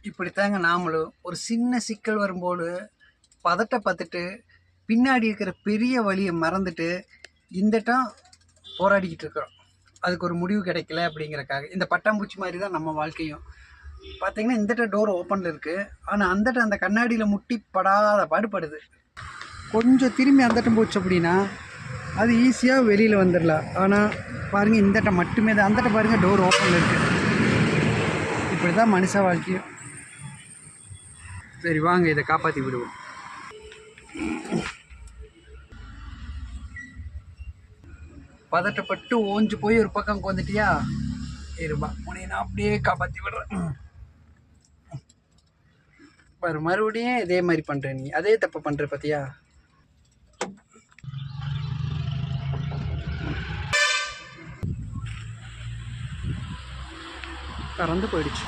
இப்படித்தாங்க நாமளும் ஒரு சின்ன சிக்கல் வரும்போது பதட்டப்பட்டுட்டு பின்னாடி இருக்கிற பெரிய வழியை மறந்துட்டு இந்தட்டம் போராடிக்கிட்டு இருக்கிறோம். அதுக்கு ஒரு முடிவு கிடைக்கல அப்படிங்கிறக்காக. இந்த பட்டாம்பூச்சி மாதிரி தான் நம்ம வாழ்க்கையும். பார்த்தீங்கன்னா இந்தட்ட டோர் ஓப்பனில் இருக்குது, ஆனால் அந்தட்ட அந்த கண்ணாடியில் முட்டி படாத பாடுபடுது. கொஞ்சம் திரும்பி அந்தட்டம் போச்சு அப்படின்னா அது ஈஸியாக வெளியில் வந்துடலாம். ஆனால் பாருங்கள் இந்தட்ட மட்டுமே தான், அந்தட்ட பாருங்கள் டோர் ஓப்பனில் இருக்குது. இப்படி தான் மனுஷ வாழ்க்கையும். சரி வாங்க இதை காப்பாற்றி விடுவோம். பதட்டப்பட்டு ஓஞ்சு போய் ஒரு பக்கம் வந்துட்டியா, இருப்பா உன்னை நான் அப்படியே காப்பாற்றி விடுறேன் பாரு. மறுபடியும் இதே மாதிரி பண்ணுற, நீ அதே தப்பு பண்ணுற பார்த்தியா. திறந்து போயிடுச்சு.